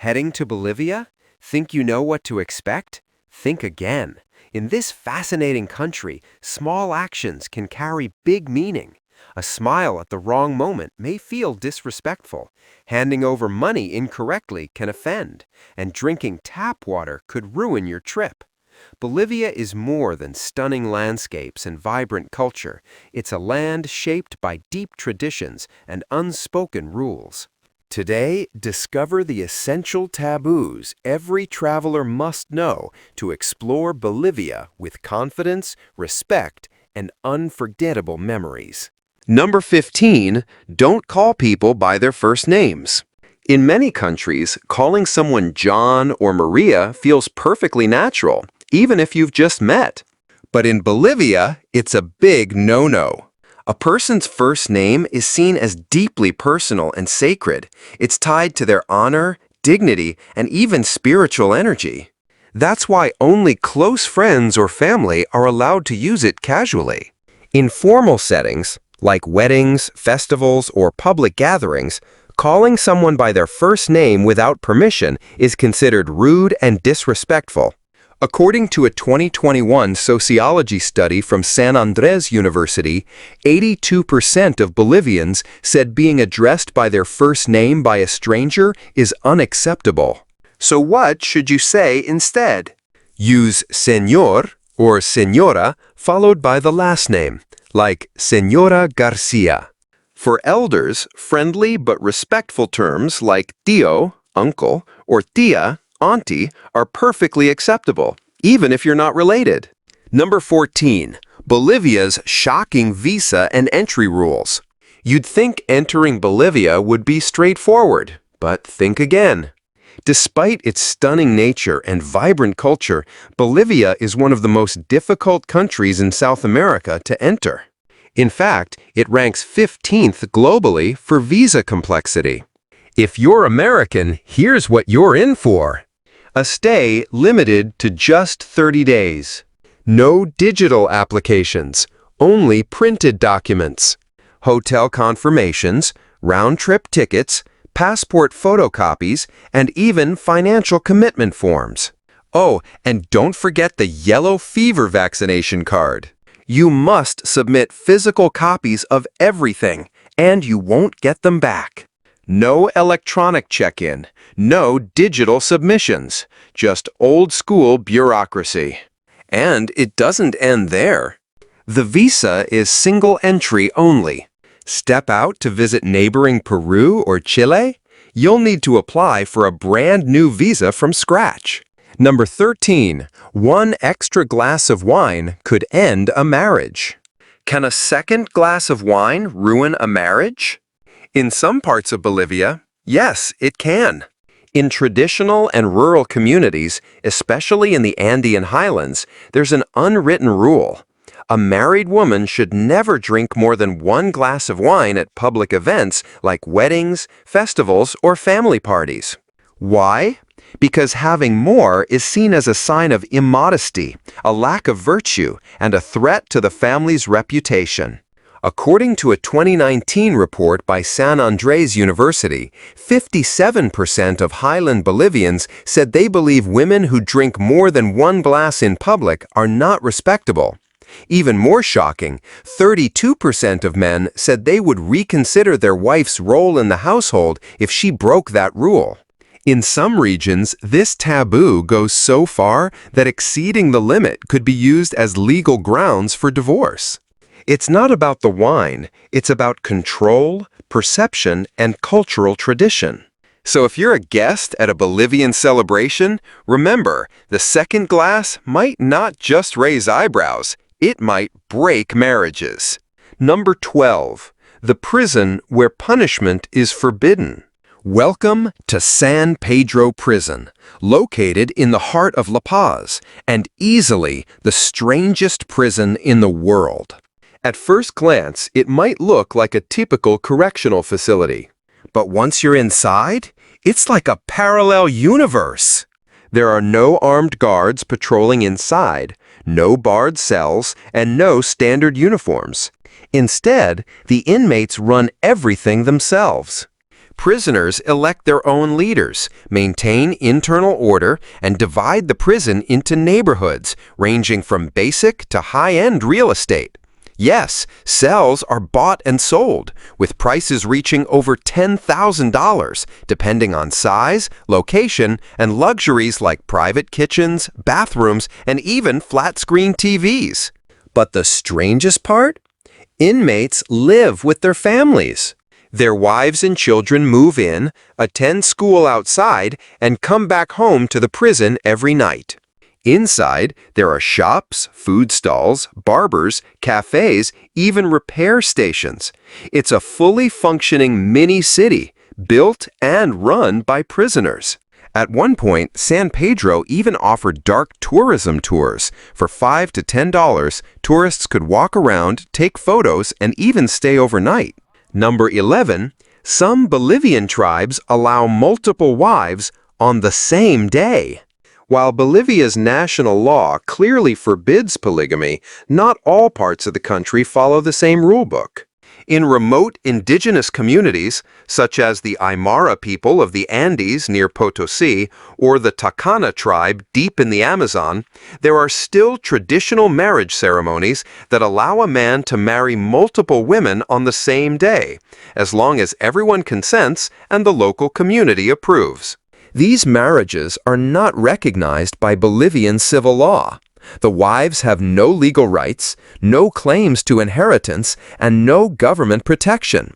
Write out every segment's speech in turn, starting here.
Heading to Bolivia? Think you know what to expect? Think again. In this fascinating country, small actions can carry big meaning. A smile at the wrong moment may feel disrespectful. Handing over money incorrectly can offend. And drinking tap water could ruin your trip. Bolivia is more than stunning landscapes and vibrant culture. It's a land shaped by deep traditions and unspoken rules. Today, discover the essential taboos every traveler must know to explore Bolivia with confidence, respect, and unforgettable memories. Number 15, don't call people by their first names. In many countries, calling someone John or Maria feels perfectly natural, even if you've just met. But in Bolivia, it's a big no-no. A person's first name is seen as deeply personal and sacred. It's tied to their honor, dignity, and even spiritual energy. That's why only close friends or family are allowed to use it casually. In formal settings, like weddings, festivals, or public gatherings, calling someone by their first name without permission is considered rude and disrespectful. According to a 2021 sociology study from San Andrés University, 82% of Bolivians said being addressed by their first name by a stranger is unacceptable. So what should you say instead? Use señor or señora followed by the last name, like Señora Garcia. For elders, friendly but respectful terms like tío, uncle, or tía, auntie, are perfectly acceptable, even if you're not related. Number 14. Bolivia's shocking visa and entry rules. You'd think entering Bolivia would be straightforward, but think again. Despite its stunning nature and vibrant culture, Bolivia is one of the most difficult countries in South America to enter. In fact, it ranks 15th globally for visa complexity. If you're American, here's what you're in for. A stay limited to just 30 days. No digital applications, only printed documents. Hotel confirmations, round-trip tickets, passport photocopies, and even financial commitment forms. Oh, and don't forget the yellow fever vaccination card. You must submit physical copies of everything, and you won't get them back. No electronic check-in, no digital submissions, just old-school bureaucracy. And it doesn't end there. The visa is single entry only. Step out to visit neighboring Peru or Chile? You'll need to apply for a brand new visa from scratch. Number 13. One extra glass of wine could end a marriage. Can a second glass of wine ruin a marriage? In some parts of Bolivia, yes, it can. In traditional and rural communities, especially in the Andean highlands, there's an unwritten rule. A married woman should never drink more than one glass of wine at public events like weddings, festivals, or family parties. Why? Because having more is seen as a sign of immodesty, a lack of virtue, and a threat to the family's reputation. According to a 2019 report by San Andrés University, 57% of highland Bolivians said they believe women who drink more than one glass in public are not respectable. Even more shocking, 32% of men said they would reconsider their wife's role in the household if she broke that rule. In some regions, this taboo goes so far that exceeding the limit could be used as legal grounds for divorce. It's not about the wine, it's about control, perception, and cultural tradition. So if you're a guest at a Bolivian celebration, remember, the second glass might not just raise eyebrows, it might break marriages. Number 12. The prison where punishment is forbidden. Welcome to San Pedro Prison, located in the heart of La Paz, and easily the strangest prison in the world. At first glance, it might look like a typical correctional facility. But once you're inside, it's like a parallel universe. There are no armed guards patrolling inside, no barred cells, and no standard uniforms. Instead, the inmates run everything themselves. Prisoners elect their own leaders, maintain internal order, and divide the prison into neighborhoods, ranging from basic to high-end real estate. Yes, cells are bought and sold, with prices reaching over $10,000, depending on size, location, and luxuries like private kitchens, bathrooms, and even flat-screen TVs. But the strangest part? Inmates live with their families. Their wives and children move in, attend school outside, and come back home to the prison every night. Inside, there are shops, food stalls, barbers, cafes, even repair stations. It's a fully functioning mini-city, built and run by prisoners. At one point, San Pedro even offered dark tourism tours. For $5 to $10, tourists could walk around, take photos, and even stay overnight. Number 11, some Bolivian tribes allow multiple wives on the same day. While Bolivia's national law clearly forbids polygamy, not all parts of the country follow the same rulebook. In remote indigenous communities, such as the Aymara people of the Andes near Potosi or the Takana tribe deep in the Amazon, there are still traditional marriage ceremonies that allow a man to marry multiple women on the same day, as long as everyone consents and the local community approves. These marriages are not recognized by Bolivian civil law. The wives have no legal rights, no claims to inheritance, and no government protection.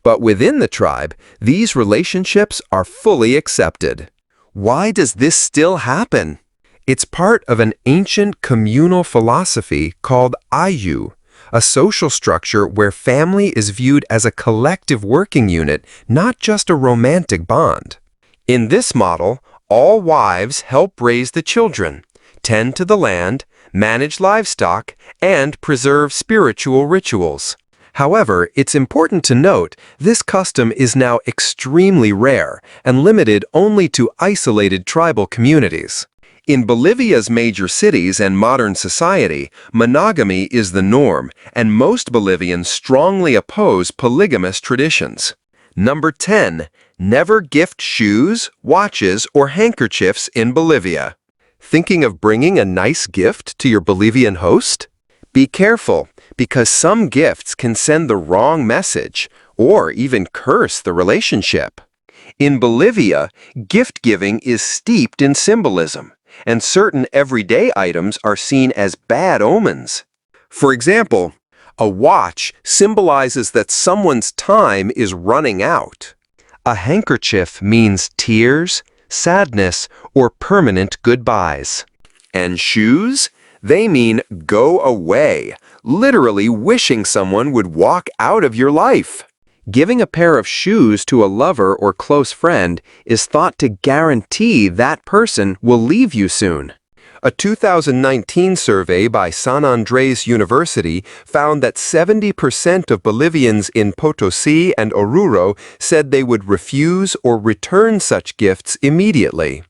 But within the tribe, these relationships are fully accepted. Why does this still happen? It's part of an ancient communal philosophy called Ayu, a social structure where family is viewed as a collective working unit, not just a romantic bond. In this model, all wives help raise the children, tend to the land, manage livestock, and preserve spiritual rituals. However, it's important to note this custom is now extremely rare and limited only to isolated tribal communities. In Bolivia's major cities and modern society, monogamy is the norm, and most Bolivians strongly oppose polygamous traditions. Number 10. Never gift shoes, watches, or handkerchiefs in Bolivia. Thinking of bringing a nice gift to your Bolivian host? Be careful, because some gifts can send the wrong message or even curse the relationship. In Bolivia, gift-giving is steeped in symbolism, and certain everyday items are seen as bad omens. For example, a watch symbolizes that someone's time is running out. A handkerchief means tears, sadness, or permanent goodbyes. And shoes? They mean go away, literally wishing someone would walk out of your life. Giving a pair of shoes to a lover or close friend is thought to guarantee that person will leave you soon. A 2019 survey by San Andrés University found that 70% of Bolivians in Potosi and Oruro said they would refuse or return such gifts immediately.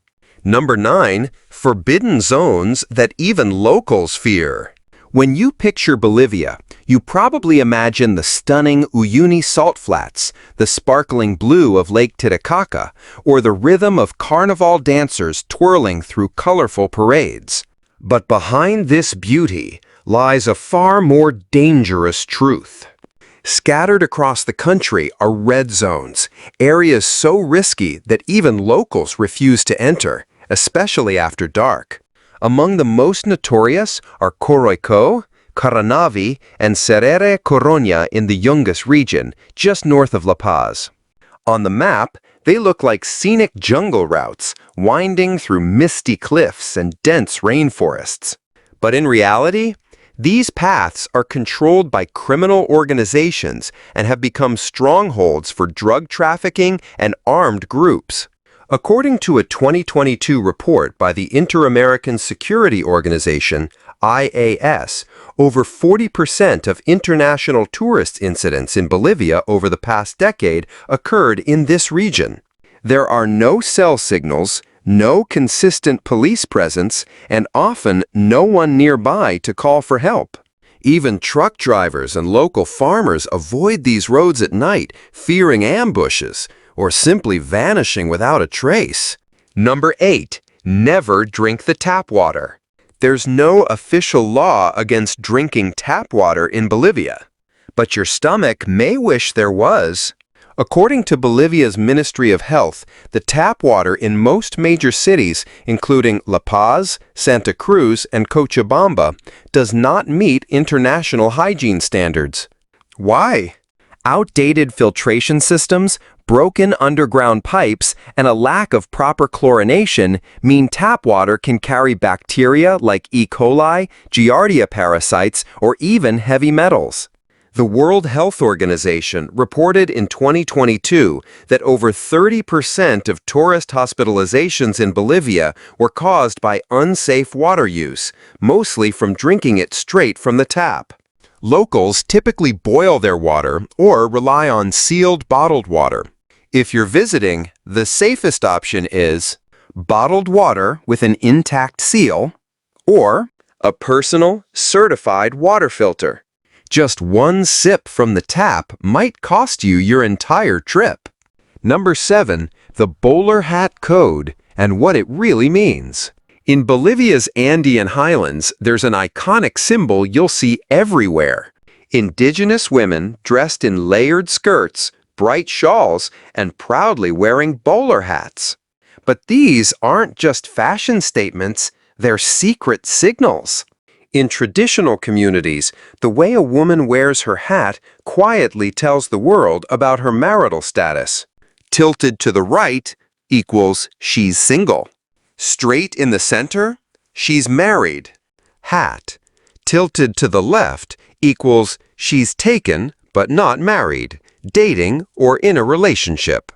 Number 9. Forbidden zones that even locals fear. When you picture Bolivia, you probably imagine the stunning Uyuni salt flats, the sparkling blue of Lake Titicaca, or the rhythm of carnival dancers twirling through colorful parades. But behind this beauty lies a far more dangerous truth. Scattered across the country are red zones, areas so risky that even locals refuse to enter, especially after dark. Among the most notorious are Coroico, Caranavi, and Serere Coronia in the Yungas region, just north of La Paz. On the map, they look like scenic jungle routes, winding through misty cliffs and dense rainforests. But in reality, these paths are controlled by criminal organizations and have become strongholds for drug trafficking and armed groups. According to a 2022 report by the Inter-American Security Organization, IAS, over 40% of international tourist incidents in Bolivia over the past decade occurred in this region. There are no cell signals, no consistent police presence, and often no one nearby to call for help. Even truck drivers and local farmers avoid these roads at night, fearing ambushes, or simply vanishing without a trace. Number 8. Never drink the tap water. There's no official law against drinking tap water in Bolivia, but your stomach may wish there was. According to Bolivia's Ministry of Health, the tap water in most major cities, including La Paz, Santa Cruz, and Cochabamba, does not meet international hygiene standards. Why? Outdated filtration systems, broken underground pipes, and a lack of proper chlorination mean tap water can carry bacteria like E. coli, Giardia parasites, or even heavy metals. The World Health Organization reported in 2022 that over 30% of tourist hospitalizations in Bolivia were caused by unsafe water use, mostly from drinking it straight from the tap. Locals typically boil their water or rely on sealed bottled water. If you're visiting, the safest option is bottled water with an intact seal or a personal, certified water filter. Just one sip from the tap might cost you your entire trip. Number 7. The bowler hat code and what it really means. In Bolivia's Andean highlands, there's an iconic symbol you'll see everywhere. Indigenous women dressed in layered skirts, bright shawls, and proudly wearing bowler hats. But these aren't just fashion statements, they're secret signals. In traditional communities, the way a woman wears her hat quietly tells the world about her marital status. Tilted to the right equals she's single. Straight in the center, she's married. Hat. Tilted to the left equals she's taken but not married, dating, or in a relationship.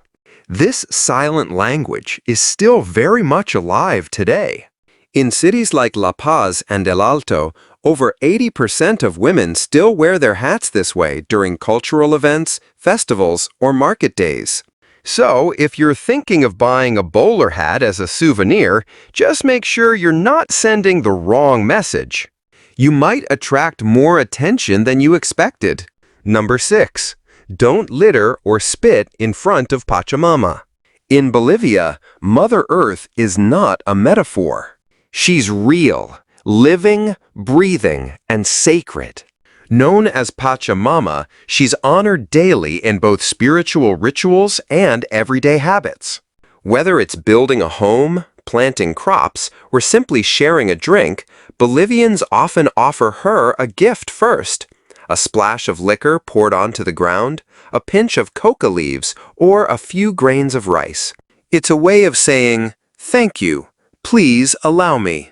This silent language is still very much alive today. In cities like La Paz and El Alto, over 80% of women still wear their hats this way during cultural events, festivals, or market days. So, if you're thinking of buying a bowler hat as a souvenir, just make sure you're not sending the wrong message. You might attract more attention than you expected. Number 6. Don't litter or spit in front of Pachamama. In Bolivia, Mother Earth is not a metaphor. She's real, living, breathing, and sacred. Known as Pachamama, she's honored daily in both spiritual rituals and everyday habits. Whether it's building a home, planting crops, or simply sharing a drink, Bolivians often offer her a gift first. A splash of liquor poured onto the ground, a pinch of coca leaves, or a few grains of rice. It's a way of saying, "Thank you. Please allow me."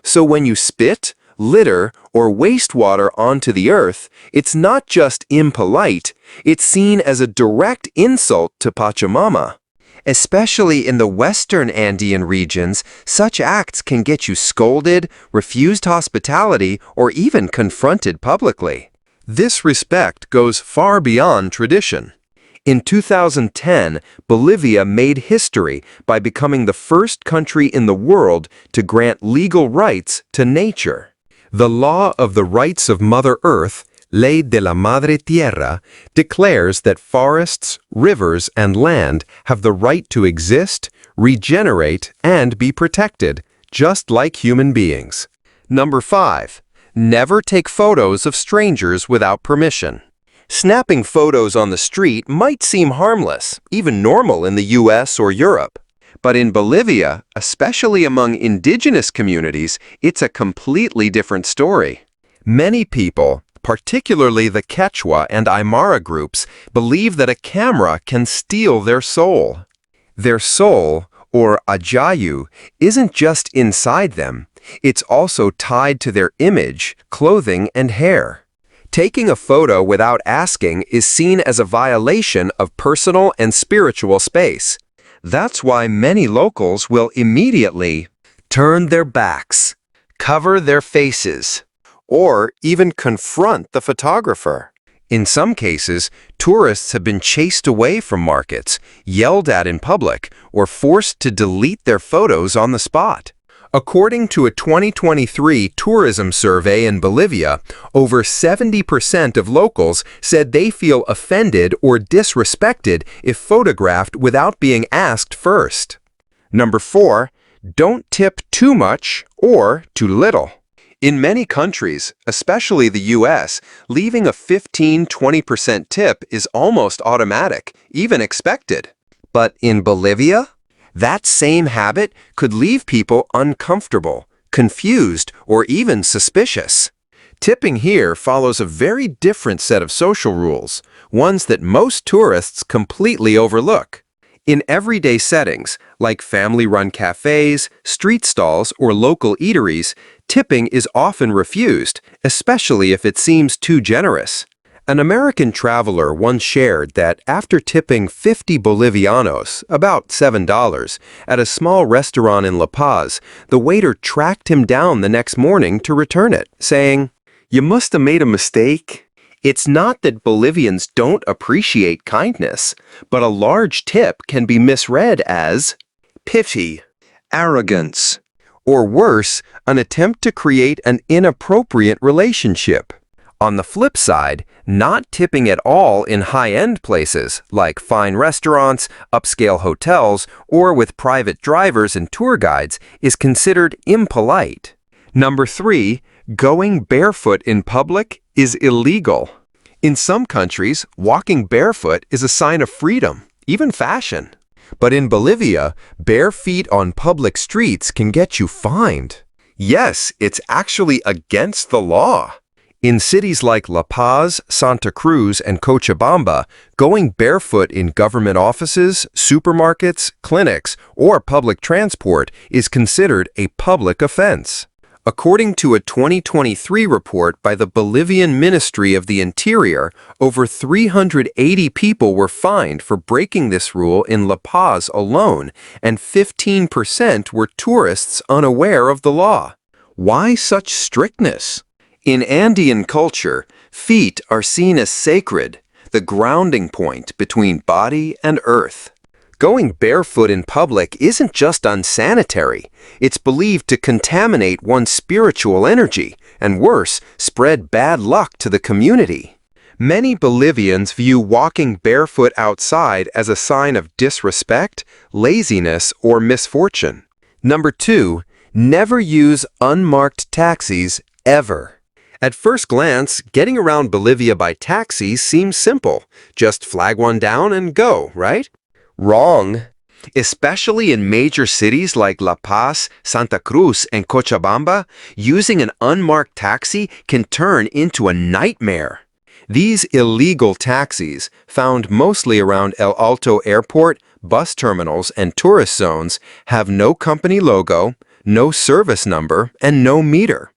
So when you spit, litter, or waste water onto the earth, it's not just impolite, it's seen as a direct insult to Pachamama. Especially in the western Andean regions, such acts can get you scolded, refused hospitality, or even confronted publicly. This respect goes far beyond tradition. In 2010, Bolivia made history by becoming the first country in the world to grant legal rights to nature. The Law of the Rights of Mother Earth, Ley de la Madre Tierra, declares that forests, rivers, and land have the right to exist, regenerate, and be protected, just like human beings. Number 5. Never take photos of strangers without permission. Snapping photos on the street might seem harmless, even normal in the US or Europe. But in Bolivia, especially among indigenous communities, it's a completely different story. Many people, particularly the Quechua and Aymara groups, believe that a camera can steal their soul. Their soul, or ajayu, isn't just inside them, it's also tied to their image, clothing, and hair. Taking a photo without asking is seen as a violation of personal and spiritual space. That's why many locals will immediately turn their backs, cover their faces, or even confront the photographer. In some cases, tourists have been chased away from markets, yelled at in public, or forced to delete their photos on the spot. According to a 2023 tourism survey in Bolivia, over 70% of locals said they feel offended or disrespected if photographed without being asked first. Number 4, don't tip too much or too little. In many countries, especially the US, leaving a 15–20% tip is almost automatic, even expected. But in Bolivia, that same habit could leave people uncomfortable, confused, or even suspicious. Tipping here follows a very different set of social rules, ones that most tourists completely overlook. In everyday settings, like family-run cafes, street stalls, or local eateries, tipping is often refused, especially if it seems too generous. An American traveler once shared that after tipping 50 Bolivianos, about $7, at a small restaurant in La Paz, the waiter tracked him down the next morning to return it, saying, "You must have made a mistake." It's not that Bolivians don't appreciate kindness, but a large tip can be misread as pithy, arrogance, or worse, an attempt to create an inappropriate relationship. On the flip side, not tipping at all in high-end places, like fine restaurants, upscale hotels, or with private drivers and tour guides, is considered impolite. Number 3, going barefoot in public is illegal. In some countries, walking barefoot is a sign of freedom, even fashion. But in Bolivia, bare feet on public streets can get you fined. Yes, it's actually against the law. In cities like La Paz, Santa Cruz, and Cochabamba, going barefoot in government offices, supermarkets, clinics, or public transport is considered a public offense. According to a 2023 report by the Bolivian Ministry of the Interior, over 380 people were fined for breaking this rule in La Paz alone, and 15% were tourists unaware of the law. Why such strictness? In Andean culture, feet are seen as sacred, the grounding point between body and earth. Going barefoot in public isn't just unsanitary. It's believed to contaminate one's spiritual energy, and worse, spread bad luck to the community. Many Bolivians view walking barefoot outside as a sign of disrespect, laziness, or misfortune. Number 2, never use unmarked taxis ever. At first glance, getting around Bolivia by taxi seems simple. Just flag one down and go, right? Wrong. Especially in major cities like La Paz, Santa Cruz, and Cochabamba, using an unmarked taxi can turn into a nightmare. These illegal taxis, found mostly around El Alto Airport, bus terminals, and tourist zones, have no company logo, no service number, and no meter.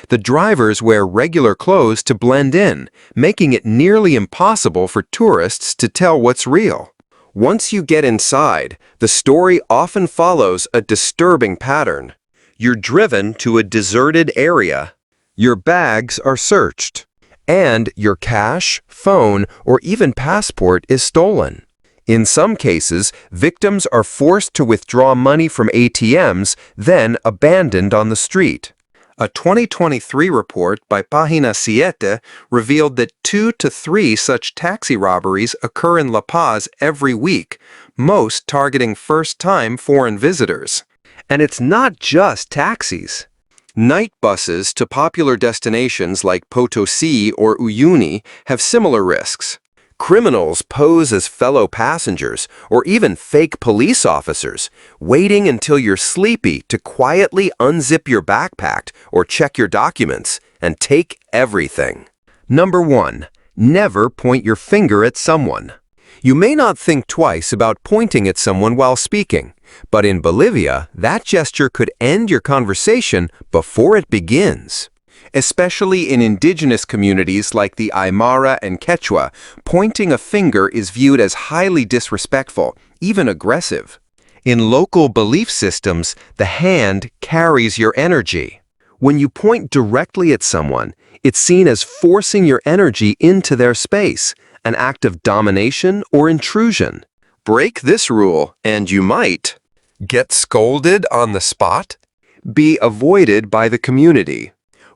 The drivers wear regular clothes to blend in, making it nearly impossible for tourists to tell what's real. Once you get inside, the story often follows a disturbing pattern. You're driven to a deserted area. Your bags are searched. And your cash, phone, or even passport is stolen. In some cases, victims are forced to withdraw money from ATMs, then abandoned on the street. A 2023 report by Página 7 revealed that 2 to 3 such taxi robberies occur in La Paz every week, most targeting first-time foreign visitors. And it's not just taxis. Night buses to popular destinations like Potosí or Uyuni have similar risks. Criminals pose as fellow passengers or even fake police officers, waiting until you're sleepy to quietly unzip your backpack or check your documents and take everything. Number 1, never point your finger at someone. You may not think twice about pointing at someone while speaking, but in Bolivia, that gesture could end your conversation before it begins. Especially in indigenous communities like the Aymara and Quechua, pointing a finger is viewed as highly disrespectful, even aggressive. In local belief systems, the hand carries your energy. When you point directly at someone, it's seen as forcing your energy into their space, an act of domination or intrusion. Break this rule, and you might get scolded on the spot, be avoided by the community.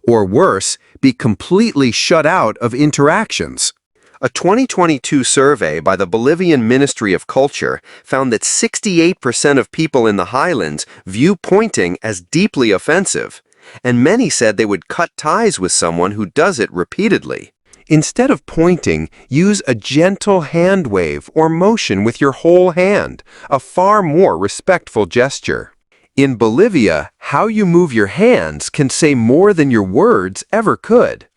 Or worse, be completely shut out of interactions. A 2022 survey by the Bolivian Ministry of Culture found that 68% of people in the highlands view pointing as deeply offensive, and many said they would cut ties with someone who does it repeatedly. Instead of pointing, use a gentle hand wave or motion with your whole hand, a far more respectful gesture. In Bolivia, how you move your hands can say more than your words ever could.